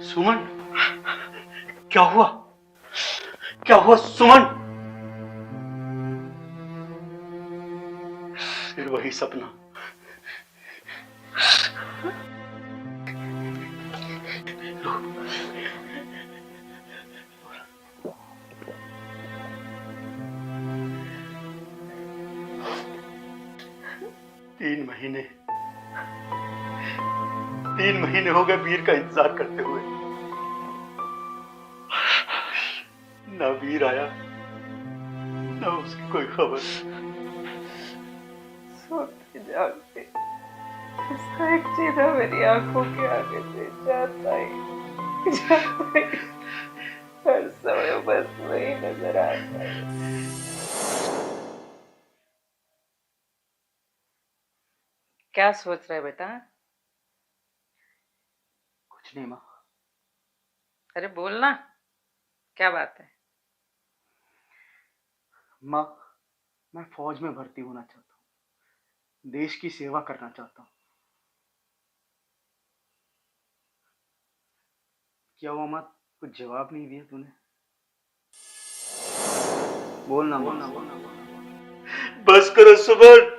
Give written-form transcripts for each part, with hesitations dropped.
सुमन, क्या हुआ? क्या हुआ सुमन? फिर वही सपना। 3 महीने हो गए वीर का इंतजार करते हुए। ना वीर आया, ना उसकी कोई खबर। सोते जागते उसका एक चेहरा मेरी आंखों के आगे से जाता ही हर समय बस वही नजर आता है। क्या सोच रहे बेटा? कुछ नहीं माँ। अरे बोलना, क्या बात है? माँ, मैं फौज में भर्ती होना चाहता हूँ, देश की सेवा करना चाहता हूँ। क्या हुआ माँ, कुछ जवाब नहीं दिया तूने? बोलना माँ। बस करो सुमन।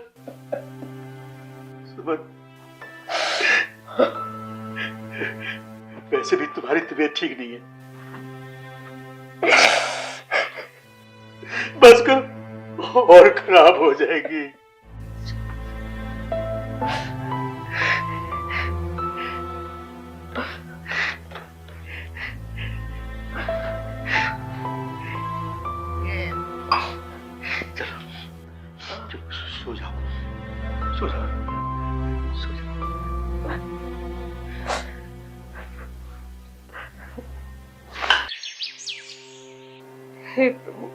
सुमन, वैसे भी तुम्हारी तबीयत ठीक नहीं है। बस करो, और खराब हो जाएगी। चलो सो जाओ, सो जाओ, सो जाओ। हे प्रभु,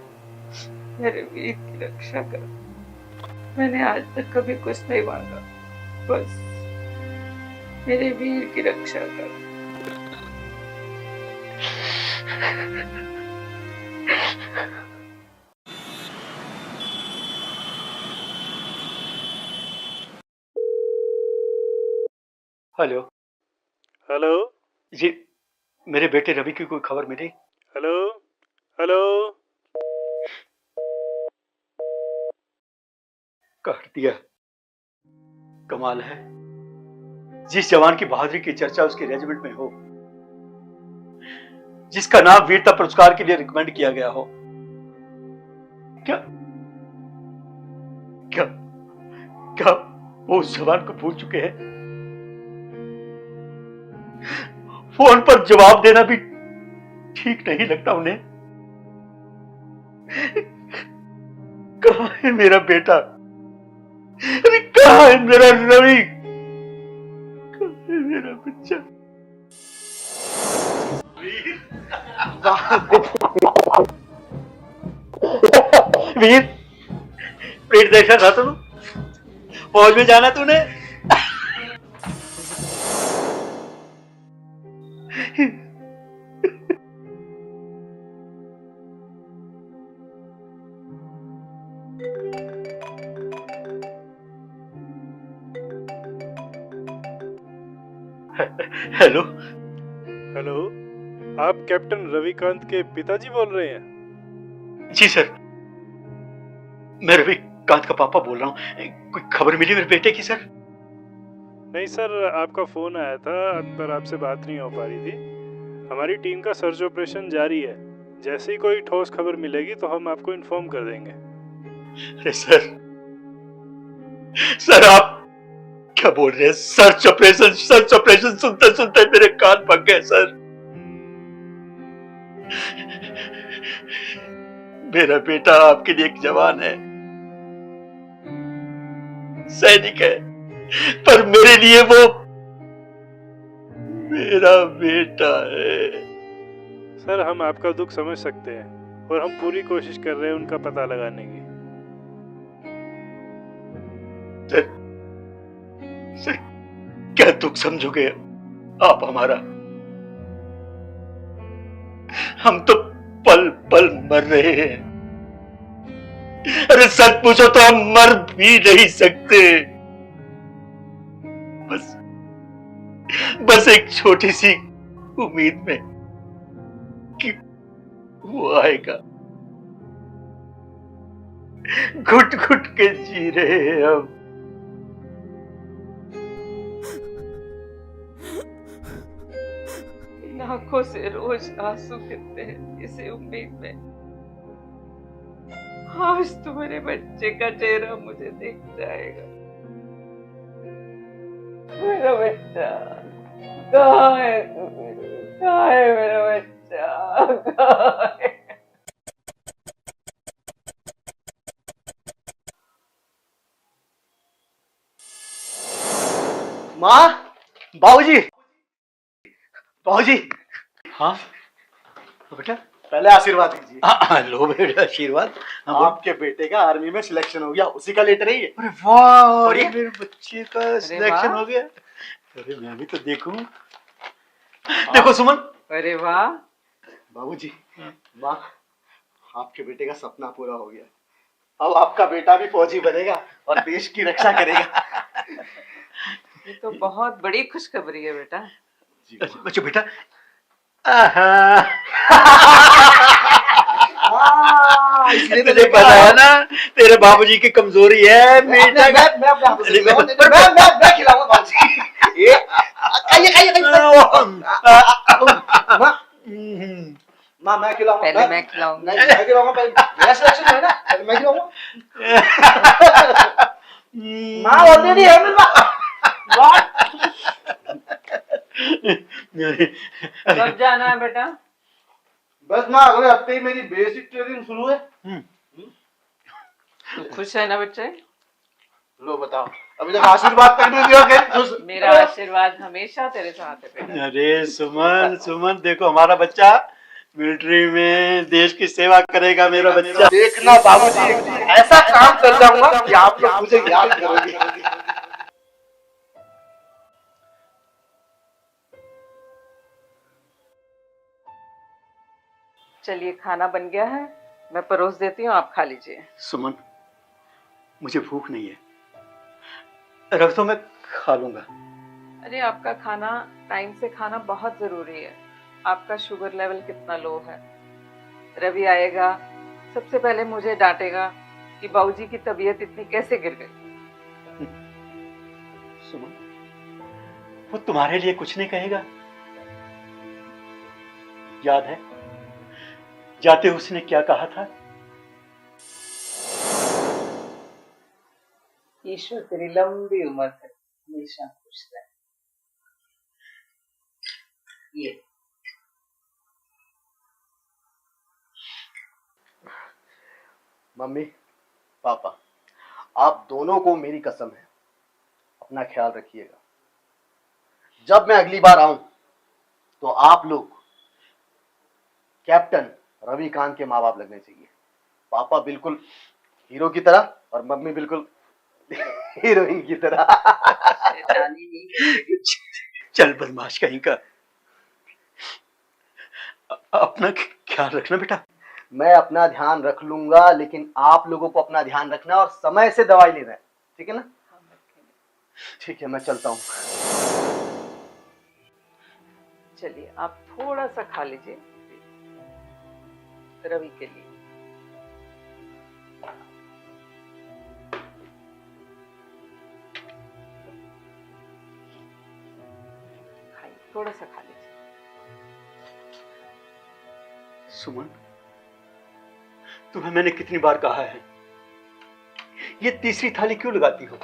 मेरे वीर की रक्षा कर। मैंने आज तक कभी कुछ नहीं मांगा, बस मेरे वीर की रक्षा कर। हेलो। हेलो। जी, मेरे बेटे रवि की कोई खबर मिली? हेलो। हेलो। काट दिया। कमाल है, जिस जवान की बहादुरी की चर्चा उसके रेजिमेंट में हो, जिसका नाम वीरता पुरस्कार के लिए रिकमेंड किया गया हो, क्या क्या क्या वो उस जवान को भूल चुके हैं? फोन पर जवाब देना भी ठीक नहीं लगता उन्हें। कहाँ है मेरा बेटा? अरे कहाँ है मेरा रवि? कहाँ है मेरा बच्चा? वीर, पेट देखा था तुम? फौज में जाना तूने? हेलो। हेलो, आप कैप्टन रविकांत के पिताजी बोल रहे हैं? जी सर, मैं रविकांत का पापा बोल रहा हूँ। कोई खबर मिली मेरे बेटे की सर? नहीं सर, आपका फोन आया था पर आपसे बात नहीं हो पा रही थी। हमारी टीम का सर्च ऑपरेशन जारी है। जैसे ही कोई ठोस खबर मिलेगी तो हम आपको इन्फॉर्म कर देंगे। अरे सर आप क्या बोल रहे हैं? सर्च ऑपरेशन सुनते सुनते मेरे कान पक गए सर। मेरा बेटा आपके लिए एक जवान है, सैनिक है, पर मेरे लिए वो मेरा बेटा है। सर, हम आपका दुख समझ सकते हैं और हम पूरी कोशिश कर रहे हैं उनका पता लगाने की। सर, क्या दुख समझोगे आप हमारा? हम तो पल पल मर रहे हैं। अरे सच पूछो तो हम मर भी नहीं सकते। बस एक छोटी सी उम्मीद में कि वो आएगा। घुट घुट के जी रहे हैं हम। इन आंखों से रोज आंसू गिरते हैं इसी उम्मीद में आज तुम्हारे बच्चे का चेहरा मुझे दिख जाएगा। मेरा बच्चा कहाँ है? कहाँ है मेरा बच्चा? कहाँ है? माँ, बाबूजी, बाबूजी। हाँ बेटा, पहले आशीर्वाद दीजिए। लो बेटा आशीर्वाद। हाँ, बोल। आपके बेटे का आर्मी में सिलेक्शन हो गया, उसी का लेटर है ये। अरे वाह, बढ़िया। मेरे बच्चे का सिलेक्शन वाह। हो गया। अरे मैं भी तो देखूं। देखो सुमन। अरे वाह। बाबूजी, माँ, आपके बेटे का सपना पूरा हो गया। अब आपका बेटा भी फौजी बनेगा और देश की रक्षा करेगा। ये तो बहुत बड़ी खुशखबरी है बेटा। जी बच्चों बेटा। इसलिए तुझे पता है ना, तेरे बाबूजी की कमजोरी है बेटा। मैं अपने हाथों से खिलाऊंगा। मैं खिलाऊंगा बाबूजी। ये खाइए। माँ मैं खिलाऊंगा। पहले मैं खिलाऊंगा। मैं खिलाऊंगा। पहले मेरा सिलेक्शन है ना, पहले मैं खिलाऊंगा। माँ ऑलरेडी है मेरे पास। कब जाना है बेटा? बस माँ अगले हफ्ते ही मेरी बेसिक ट्रेनिंग शुरू है। तू खुश है ना बच्चे? लो बताओ, अभी तक आशीर्वाद तक नहीं दिया क्या? मेरा आशीर्वाद हमेशा तेरे साथ है बेटा। अरे सुमन, सुमन देखो हमारा बच्चा मिलिट्री में देश की सेवा करेगा। मेरा बच्चा देखना बाबूजी, ऐसा काम कर जाऊंगा कि आप लोग मुझे याद करोगे। चलिए खाना बन गया है, मैं परोस देती हूँ, आप खा लीजिए। सुमन, मुझे भूख नहीं है, रख दो मैं खा लूंगा। अरे आपका खाना टाइम से खाना बहुत जरूरी है। आपका शुगर लेवल कितना लो है। रवि आएगा, सबसे पहले मुझे डांटेगा कि बाबूजी की तबीयत इतनी कैसे गिर गई। सुमन, वो तुम्हारे लिए कुछ नहीं कहेगा। याद है जाते उसने क्या कहा था? ईश्वर तेरी लंबी उम्र करे, हमेशा खुश रहे। ये मम्मी, पापा, आप दोनों को मेरी कसम है, अपना ख्याल रखिएगा। जब मैं अगली बार आऊं तो आप लोग कैप्टन रविकांत के माँ बाप लगने चाहिए। पापा बिल्कुल हीरो की तरह और मम्मी बिल्कुल हीरोइन की तरह। शैतानी नहीं। चल बदमाश कहीं का। अपना ख्याल रखना बेटा। मैं अपना ध्यान रख लूंगा, लेकिन आप लोगों को अपना ध्यान रखना और समय से दवाई लेना है, ठीक है ना? ठीक है, मैं चलता हूँ। चलिए आप थोड़ा सा खा लीजिए रवि के लिए। खाइए, थोड़ा सा खा लीजिए। सुमन, तुम्हें मैंने कितनी बार कहा है, ये तीसरी थाली क्यों लगाती हो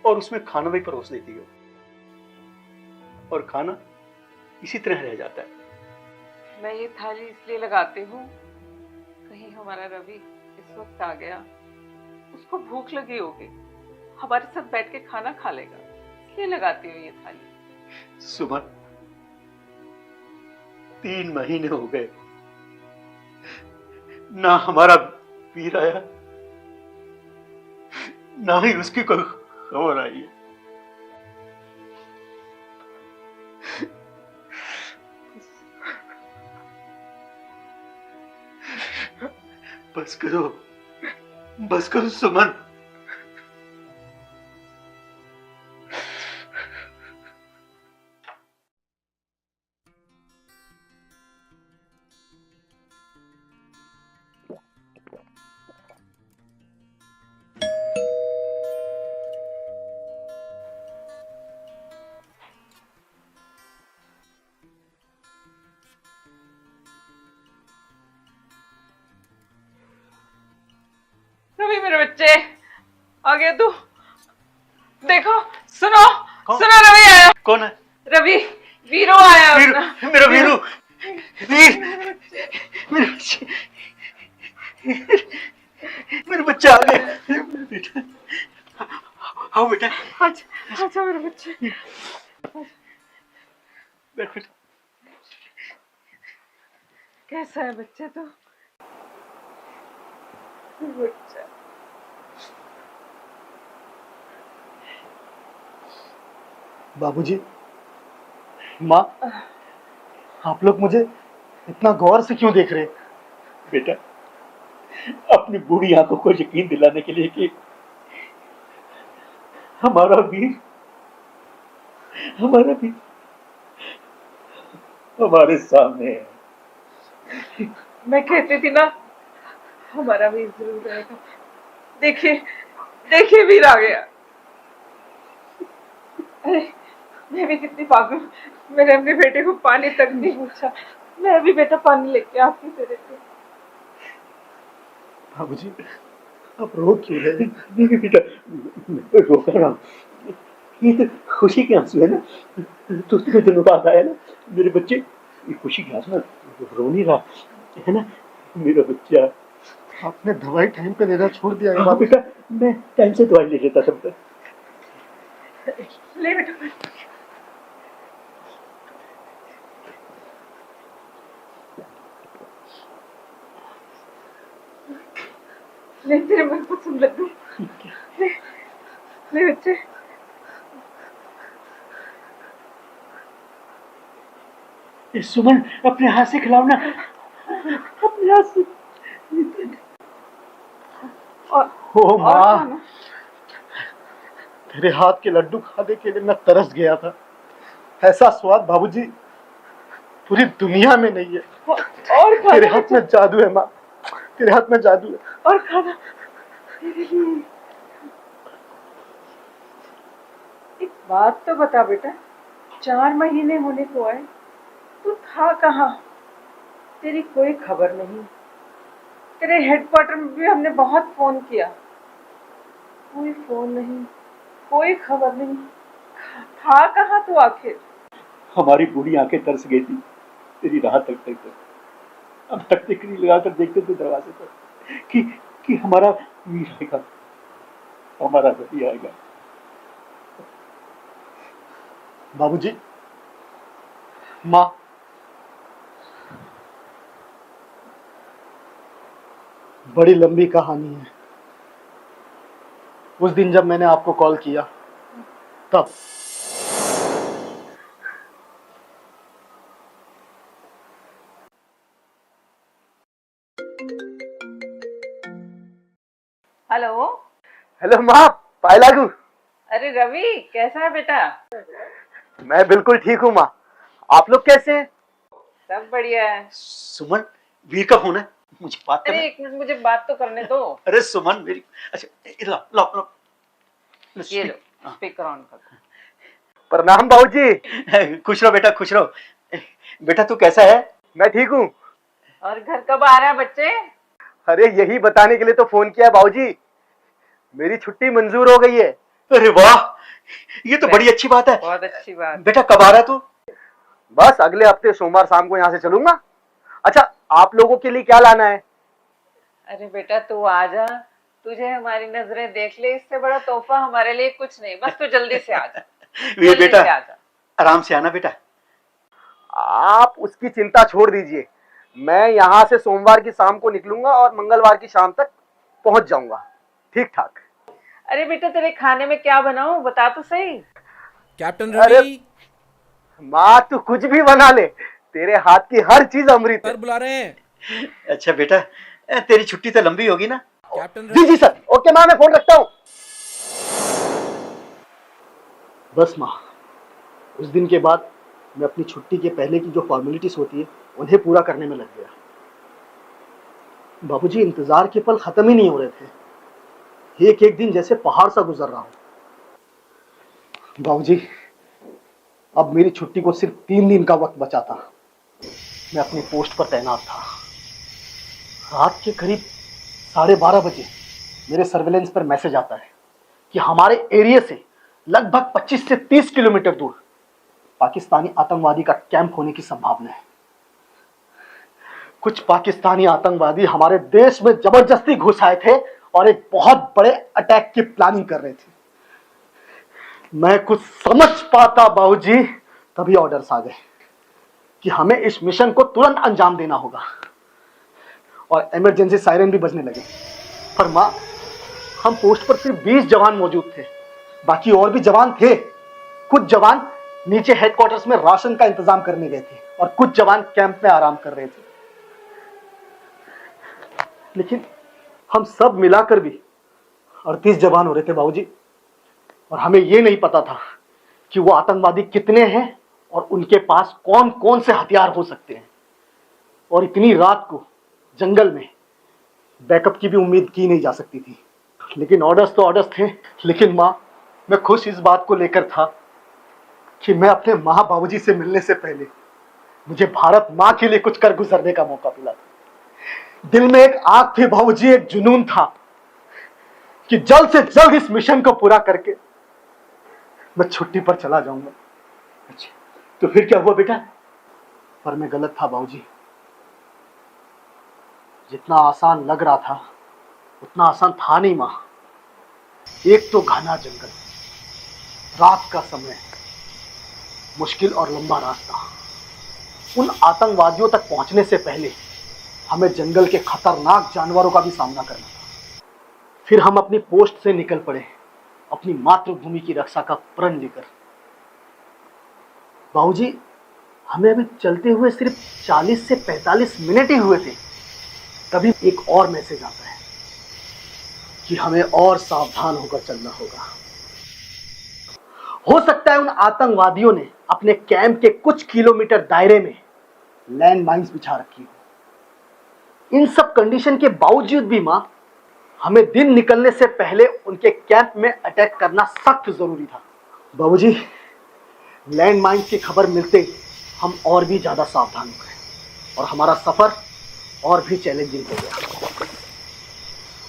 और उसमें खाना भी परोस देती हो, और खाना इसी तरह रह जाता है। मैं ये थाली इसलिए लगाती हूँ, कहीं हमारा रवि इस वक्त आ गया, उसको भूख लगी होगी, हमारे साथ बैठ के खाना खा लेगा, इसलिए लगाती हूँ ये थाली। सुमन, 3 महीने हो गए, ना हमारा वीर आया, ना ही उसकी कोई खबर आई है। बस करो सुमन। बच्चे आ गए तू। देखो सुनो कौन? सुनो, रवि आया। कौन है? रवि, वीरो आया वीरू, अपना। मेरा वीरू, वीर, मेरे बच्चे, मेरे बच्चे आ गए। बेटा, आओ बेटा, अच्छा मेरे बच्चे, बैठ बेटा। कैसा है बच्चे तू? बच्चा बाबूजी, माँ, आप लोग मुझे इतना गौर से क्यों देख रहे हैं? बेटा, अपनी बूढ़ी आंखों को यकीन दिलाने के लिए कि हमारा वीर हमारे सामने है। मैं कहती थी ना, हमारा वीर जरूर आएगा। देखिए देखिए, वीर आ गया। अरे मैं भी कितनी पागल, मैंने अपने बेटे को पानी तक नहीं पूछा। मैं भी बेटा पानी लेके आती तेरे को। बाबूजी, आप रो क्यों रहे हैं? नहीं बेटा, मैं रो कर रहा हूँ। ये तो खुशी के आंसू है ना। तो इतने दिनों बाद आया ना मेरे बच्चे, ये खुशी के आंसू, रो नहीं रहा है ना मेरा बच्चा। आपने दवाई टाइम पे लेना छोड़ दिया है हाँ बाबू। बेटा, मैं टाइम से दवाई ले लेता था बेटा। ले बेटा, ले तेरे मन पसंद लग गई। ले बच्चे, सुमन, अपने हाथ से खिलाओ ना, अपने हाथ से। ओ माँ, खाना। तेरे हाथ के लड्डू खाने के लिए मैं तरस गया था। ऐसा स्वाद बाबूजी पूरी दुनिया में नहीं है। और खाना तेरे हाथ में जादू है माँ, तेरे हाथ में जादू है। और खाना तेरे लिए। एक बात तो बता बेटा, 4 महीने होने को आए, तू था कहाँ? तेरी कोई खबर नहीं। तेरे हेडक्वार्टर में भी हमने बहुत फोन किया, कोई फोन नहीं, कोई खबर नहीं। था कहाँ तू आखिर? हमारी बूढ़ी आंखें तरस गई थी तेरी राह तक तक तक। अब तक टिकरी लगाकर देखते थे दरवाजे पर कि हमारा वीर आएगा, हमारा रवि आएगा। बाबूजी, माँ, बड़ी लंबी कहानी है। उस दिन जब मैंने आपको कॉल किया तब हेलो। हेलो माँ, पाए लागू। अरे रवि, कैसा है बेटा? मैं बिल्कुल ठीक हूँ माँ, आप लोग कैसे हैं? सब बढ़िया है। सुमन, वीर का फोन है, मुझे बात करना। अरे एक मिनट, मुझे बात तो करने दो। अरे सुमन मेरी, अच्छा ला ला ला, ये लो, स्पीकर ऑन कर। प्रणाम बाबूजी। खुश रहो बेटा, खुश रहो। बेटा तू कैसा है? मैं ठीक हूँ। और घर कब आ रहा है बच्चे? अरे यही बताने के लिए तो फोन किया बाबूजी, मेरी छुट्टी मंजूर हो गई है। अरे वाह, ये तो बड़ी अच्छी बात है। बहुत अच्छी बात। बेटा कब आ रहा है तू? बस अगले हफ्ते सोमवार शाम को यहाँ से चलूंगा। अच्छा, आप लोगों के लिए क्या लाना है? अरे बेटा तू आ जा, तुझे हमारी नजरें देख ले, इससे बड़ा तोहफा हमारे लिए कुछ नहीं। बस तू जल्दी से आ जा। ये बेटा से आ जा। आराम से आना बेटा। आप उसकी चिंता छोड़ दीजिए, मैं यहाँ से सोमवार की शाम को निकलूंगा और मंगलवार की शाम तक पहुंच जाऊंगा ठीक ठाक। अरे बेटा तेरे खाने में क्या बनाऊं, बता तो सही। कैप्टन अरे रवि माँ, तू कुछ भी बना ले, तेरे हाथ की हर चीज अमृत है। सर बुला रहे हैं। अच्छा बेटा, तेरी छुट्टी तो लंबी होगी ना? कैप्टन जी जी सर, ओके माँ, मैं फोन रखता हूँ। बस माँ, उस दिन के बाद मैं अपनी छुट्टी के पहले की जो फॉर्मेलिटीज होती है उन्हें पूरा करने में लग गया। बाबूजी, इंतजार के पल खत्म ही नहीं हो रहे थे, एक एक दिन जैसे पहाड़ सा गुजर रहा हूं। बाबूजी, अब मेरी छुट्टी को सिर्फ 3 दिन का वक्त बचा था। मैं अपनी पोस्ट पर तैनात था। रात के करीब 12:30 बजे मेरे सर्वेलेंस पर मैसेज आता है कि हमारे एरिया से लगभग 25 से 30 किलोमीटर दूर पाकिस्तानी आतंकवादी का कैंप होने की संभावना है। कुछ पाकिस्तानी आतंकवादी हमारे देश में जबरदस्ती घुस आए थे और एक बहुत बड़े अटैक की प्लानिंग कर रहे थे। मैं कुछ समझ पाता बाबूजी, तभी ऑर्डर्स आ गए कि हमें इस मिशन को तुरंत अंजाम देना होगा और इमरजेंसी सायरन भी बजने लगे। पर मां, हम पोस्ट पर सिर्फ 20 जवान मौजूद थे, बाकी और भी जवान थे। कुछ जवान नीचे हेडक्वार्टर्स में राशन का इंतजाम करने गए थे और कुछ जवान कैंप में आराम कर रहे थे। लेकिन हम सब मिलाकर भी 38 जवान हो रहे थे बाबूजी, और हमें यह नहीं पता था कि वो आतंकवादी कितने हैं और उनके पास कौन कौन से हथियार हो सकते हैं। और इतनी रात को जंगल में बैकअप की भी उम्मीद की नहीं जा सकती थी। लेकिन ऑर्डर्स तो ऑर्डर्स थे। लेकिन मां, मैं खुश इस बात को लेकर था कि मैं अपने मां बाबूजी से मिलने से पहले मुझे भारत मां के लिए कुछ कर गुजरने का मौका मिला था। दिल में एक आग थी बाबूजी, एक जुनून था कि जल्द से जल्द इस मिशन को पूरा करके मैं छुट्टी पर चला जाऊंगा। अच्छा, तो फिर क्या हुआ बेटा? पर मैं गलत था बाबूजी। जितना आसान लग रहा था उतना आसान था नहीं मां। एक तो घना जंगल, रात का समय, मुश्किल और लंबा रास्ता। उन आतंकवादियों तक पहुंचने से पहले हमें जंगल के खतरनाक जानवरों का भी सामना करना था। फिर हम अपनी पोस्ट से निकल पड़े अपनी मातृभूमि की रक्षा का प्रण लेकर। बाबूजी, हमें अभी चलते हुए सिर्फ 40 से 45 मिनट ही हुए थे, तभी एक और मैसेज आता है कि हमें और सावधान होकर चलना होगा। हो सकता है उन आतंकवादियों ने अपने कैंप के कुछ किलोमीटर दायरे में लैंड माइंस बिछा रखी हो। इन सब कंडीशन के बावजूद भी मां, हमें दिन निकलने से पहले उनके कैंप में अटैक करना सख्त जरूरी था। बाबूजी, लैंड माइंस की खबर मिलते ही हम और भी ज्यादा सावधान हो गए और हमारा सफर और भी चैलेंजिंग हो गया।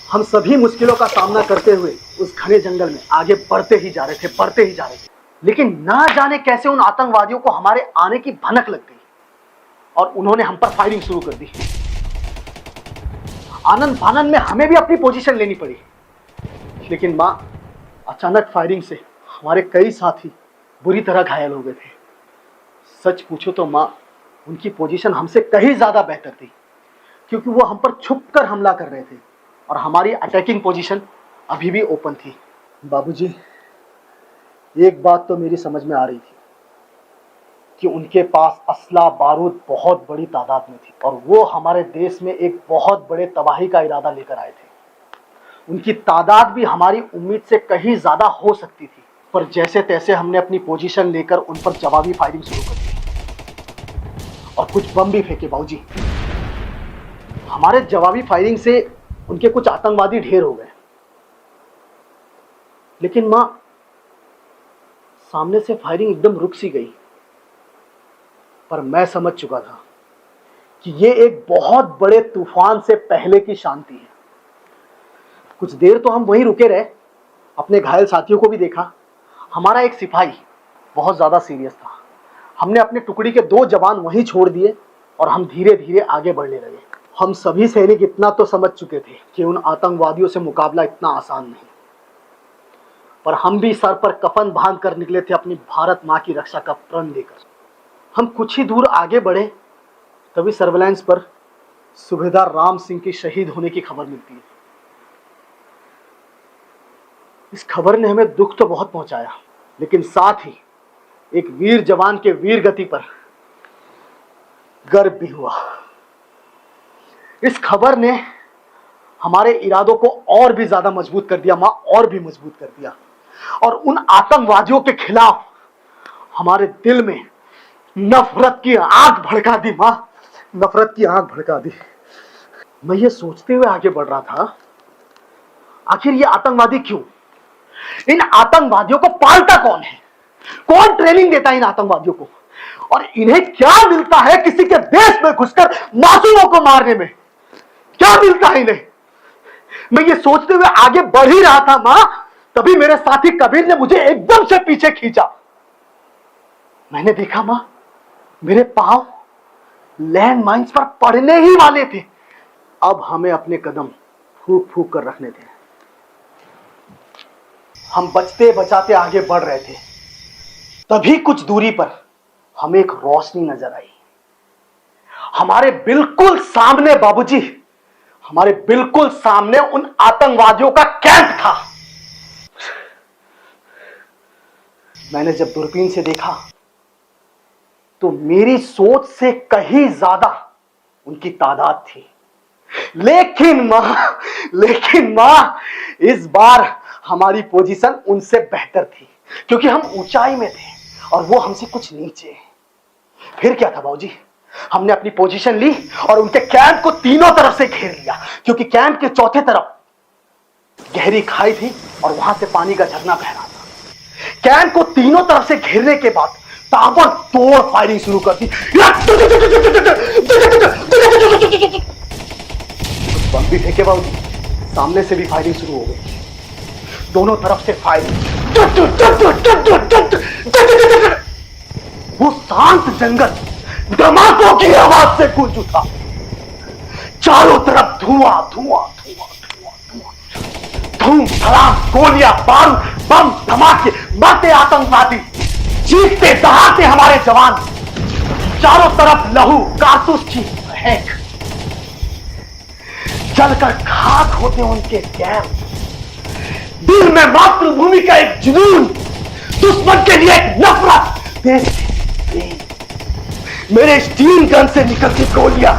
हम सभी मुश्किलों का सामना करते हुए उस घने जंगल में आगे बढ़ते ही जा रहे थे। लेकिन ना जाने कैसे उन आतंकवादियों को हमारे आने की भनक लग गई और उन्होंने हम पर फायरिंग शुरू कर दी। आनंद फानंद में हमें भी अपनी पोजीशन लेनी पड़ी। लेकिन मां, अचानक फायरिंग से हमारे कई साथी बुरी तरह घायल हो गए थे। सच पूछो तो मां, उनकी पोजीशन हमसे कहीं ज्यादा बेहतर थी, क्योंकि वो हम पर छुपकर हमला कर रहे थे और हमारी अटैकिंग पोजीशन अभी भी ओपन थी। बाबूजी, एक बात तो मेरी समझ में आ रही थी कि उनके पास असला बारूद बहुत बड़ी तादाद में थी और वो हमारे देश में एक बहुत बड़े तबाही का इरादा लेकर आए थे। उनकी तादाद भी हमारी उम्मीद से कहीं ज्यादा हो सकती थी, पर जैसे तैसे हमने अपनी पोजीशन लेकर उन पर जवाबी फायरिंग शुरू कर दी और कुछ बम भी फेंके। बाबूजी, हमारे जवाबी फायरिंग से उनके कुछ आतंकवादी ढेर हो गए। लेकिन मां, सामने से फायरिंग एकदम रुक सी गई। पर मैं समझ चुका था कि ये एक बहुत बड़े तूफान से पहले की शांति है। कुछ देर तो हम वहीं रुके रहे, अपने घायल साथियों को भी देखा। हमारा एक सिपाही बहुत ज्यादा सीरियस था। हमने अपने टुकड़ी के 2 जवान वहीं छोड़ दिए और हम धीरे धीरे आगे बढ़ने लगे। हम सभी सैनिक इतना तो समझ चुके थे कि उन आतंकवादियों से मुकाबला इतना आसान नहीं, पर हम भी सर पर कफन बांध कर निकले थे अपनी भारत मां की रक्षा का प्रण लेकर। हम कुछ ही दूर आगे बढ़े, तभी सर्वेलेंस पर सूबेदार राम सिंह की शहीद होने की खबर मिलती है। इस खबर ने हमें दुख तो बहुत पहुंचाया, लेकिन साथ ही एक वीर जवान के वीर गति पर गर्व भी हुआ। इस खबर ने हमारे इरादों को और भी ज्यादा मजबूत कर दिया मां, और भी मजबूत कर दिया। और उन आतंकवादियों के खिलाफ हमारे दिल में नफरत की आग भड़का दी मां, नफरत की आग भड़का दी। मैं ये सोचते हुए आगे बढ़ रहा था, आखिर ये आतंकवादी क्यों? इन आतंकवादियों को पालता कौन है? कौन ट्रेनिंग देता है इन आतंकवादियों को? और इन्हें क्या मिलता है किसी के देश में घुसकर मासूमों को मारने में? क्या मिलता है इन्हें? मैं ये सोचते हुए आगे बढ़ ही रहा था मां, तभी मेरे साथी कबीर ने मुझे एकदम से पीछे खींचा। मैंने देखा मां, मेरे पांव लैंड माइंस पर पड़ने ही वाले थे। अब हमें अपने कदम फूक फूक कर रखने थे। हम बचते बचाते आगे बढ़ रहे थे, तभी कुछ दूरी पर हमें एक रोशनी नजर आई। हमारे बिल्कुल सामने बाबूजी, हमारे बिल्कुल सामने उन आतंकवादियों का कैंप था। मैंने जब दूरबीन से देखा तो मेरी सोच से कहीं ज्यादा उनकी तादाद थी। लेकिन मां इस बार हमारी पोजीशन उनसे बेहतर थी, क्योंकि हम ऊंचाई में थे और वो हमसे कुछ नीचे। फिर क्या था बाबूजी, हमने अपनी पोजीशन ली और उनके कैंप को तीनों तरफ से घेर लिया, क्योंकि कैंप के चौथे तरफ गहरी खाई थी और वहां से पानी का झरना बह रहा था। कैंप को तीनों तरफ से घेरने के बाद ताबड़तोड़ फायरिंग शुरू कर दी। बम भी फेंके बाबूजी, सामने से भी फायरिंग शुरू हो गई। दोनों तरफ से फायरिंग। वो शांत जंगल धमाकों की आवाज से गूंज उठा। चारों तरफ धुआं धुआं धुआं धुआं धुआं, धूम धड़ाम, गोलियां, बारूद, बम धमाके, मरते आतंकवादी, चीखते दहाड़ते हमारे जवान। चारों तरफ लहू कारतूस की महक, जलकर खाक होते उनके कैंप। दिल में मातृभूमि का एक जुनून, दुश्मन के लिए एक नफरत, देश से प्रेम। मेरे स्टील गन से निकलती गोलियां,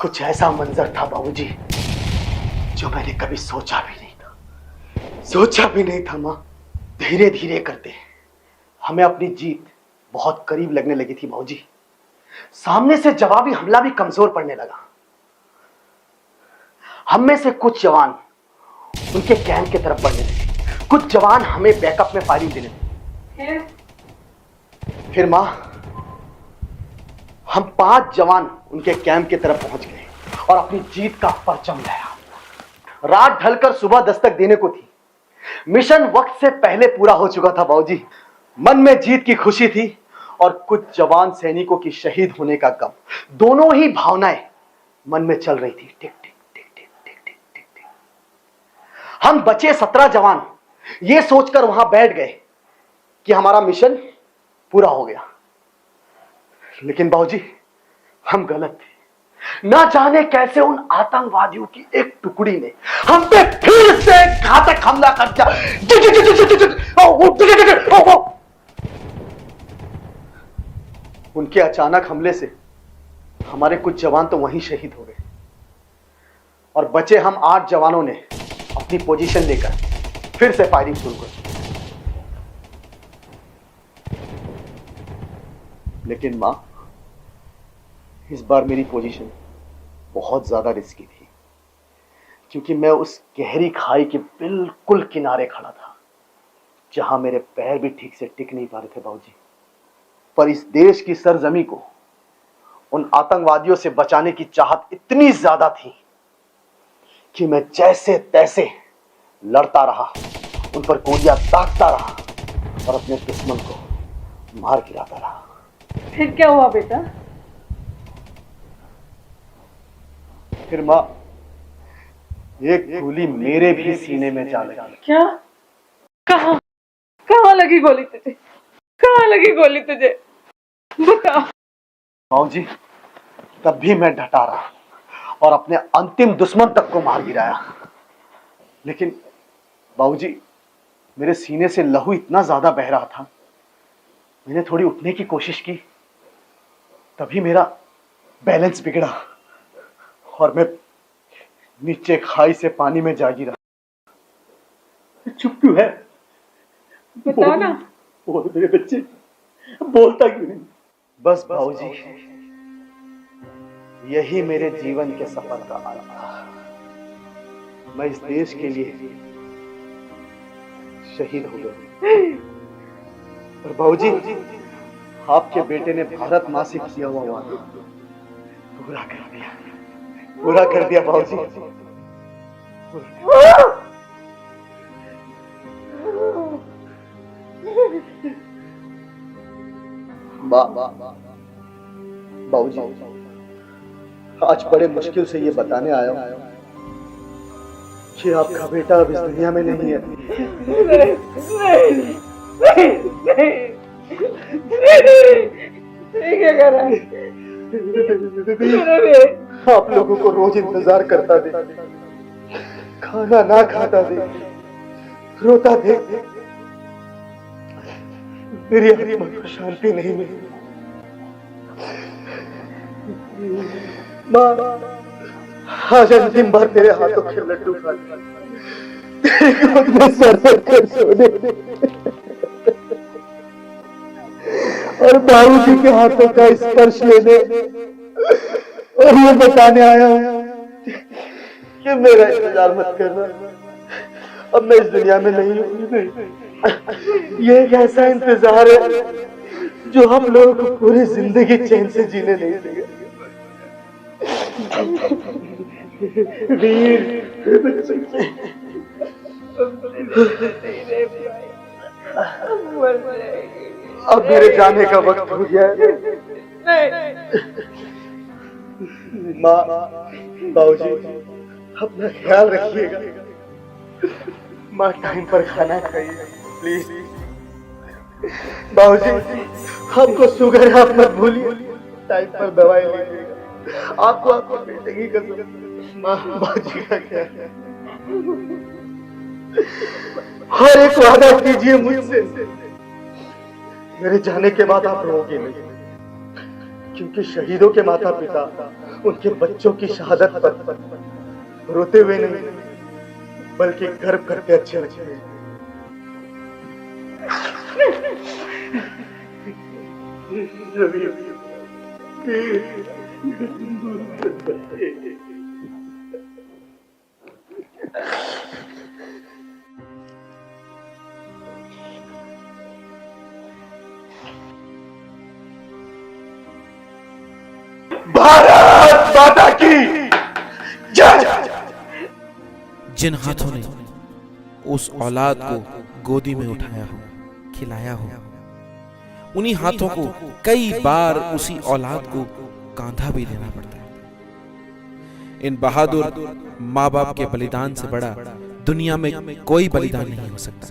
कुछ ऐसा मंजर था बाबूजी जो मैंने कभी सोचा भी नहीं था मां। धीरे धीरे करते हमें अपनी जीत बहुत करीब लगने लगी थी बाबूजी। सामने से जवाबी हमला भी कमजोर पड़ने लगा। हम में से कुछ जवान उनके कैंप की तरफ बढ़ने लगे, कुछ जवान हमें बैकअप में फायरिंग देने लगे। फिर मां, हम 5 जवान उनके कैंप की तरफ पहुंच गए और अपनी जीत का परचम लहराया। रात ढलकर सुबह दस्तक देने को थी। मिशन वक्त से पहले पूरा हो चुका था बाबूजी। मन में जीत की खुशी थी और कुछ जवान सैनिकों की शहीद होने का गम। दोनों ही भावनाएं मन में चल रही थी। टिक टिक टिक टिक टिक टिक टिक टिक। हम बचे 17 जवान ये सोचकर वहां बैठ गए कि हमारा मिशन पूरा हो गया। लेकिन बाबूजी, हम गलत थे। ना जाने कैसे उन आतंकवादियों की एक टुकड़ी ने हम पे फिर से घातक हमला कर दिया। उनके अचानक हमले से हमारे कुछ जवान तो वहीं शहीद हो गए और बचे हम 8 जवानों ने अपनी पोजीशन लेकर फिर से फायरिंग शुरू कर दी। लेकिन मां, इस बार मेरी पोजीशन बहुत ज्यादा रिस्की थी, क्योंकि मैं उस गहरी खाई के बिल्कुल किनारे खड़ा था, जहां मेरे पैर भी ठीक से टिक नहीं पा रहे थे बाबूजी। पर इस देश की सरजमी को उन आतंकवादियों से बचाने की चाहत इतनी ज्यादा थी कि मैं जैसे तैसे लड़ता रहा, उन पर गोलियां दागता रहा और अपने दुश्मन को मार गिराता रहा। फिर क्या हुआ बेटा? फिर मां, एक गोली मेरे भी सीने में जा लगी। क्या? कहां? कहां लगी गोली तुझे? कहां लगी गोली तुझे? बता। बाबूजी, तब भी मैं डटा रहा और अपने अंतिम दुश्मन तक को मार गिराया। लेकिन बाबूजी, मेरे सीने से लहू इतना ज्यादा बह रहा था, मैंने थोड़ी उठने की कोशिश की, तभी मेरा बैलेंस बिगड़ा और मैं नीचे खाई से पानी में जा गिरा। चुप क्यों है? बता ना। बोल मेरे बच्चे, बोलता क्यों नहीं? बस बाबूजी, यही मेरे जीवन के सफर का अंत था। मैं इस देश के लिए शहीद हो गया। और बाबूजी, आपके बेटे ने भारत माँ से किया हुआ वादा पूरा कर दिया। पूरा कर दिया बाबूजी। बाबूजी, आज बड़े मुश्किल से ये बताने आया हूं कि आपका बेटा अब इस दुनिया में नहीं है। नहीं क्या कर रहा है? आप लोगों को रोज इंतजार करता दे, खाना ना खाता दे, रोता दे, मेरी आत्मा को शांति नहीं मिली। माँ, आज अंतिम बार तेरे हाथों के लड्डू खा तेरे गोद में सर कर सोने दे। और बाबूजी के हाथों का स्पर्श लेने और ये बताने आया हूं कि मेरा इंतजार मत करना, अब मैं इस दुनिया में नहीं हूं। ये एक ऐसा इंतजार है जो हम लोगों को पूरी जिंदगी चैन से जीने नहीं देगा। वीर, अब मेरे जाने का वक्त हो गया है। माँ, बाबूजी, अपना ख्याल रखिएगा। माँ, टाइम पर खाना खाइए प्लीज। बाबूजी, आपको शुगर है, आप मत भूलिए, टाइम पर दवाई लीजिएगा। आपको आपको बेटे की कसम। माँ, बाबूजी का क्या है? हर एक वादा कीजिए मुझसे, मेरे जाने के बाद आप रोगे नहीं, क्योंकि शहीदों के माता पिता उनके बच्चों की शहादत पर रोते हुए नहीं बल्कि गर्व करके अच्छे लगते हैं। भारत माता की जय। जिन हाथों ने उस औलाद को गोदी में उठाया हो, खिलाया हो, उन्हीं हाथों को कई बार उसी औलाद को कांधा भी देना पड़ता है। इन बहादुर माँ बाप के बलिदान से बड़ा दुनिया में कोई बलिदान नहीं हो सकता।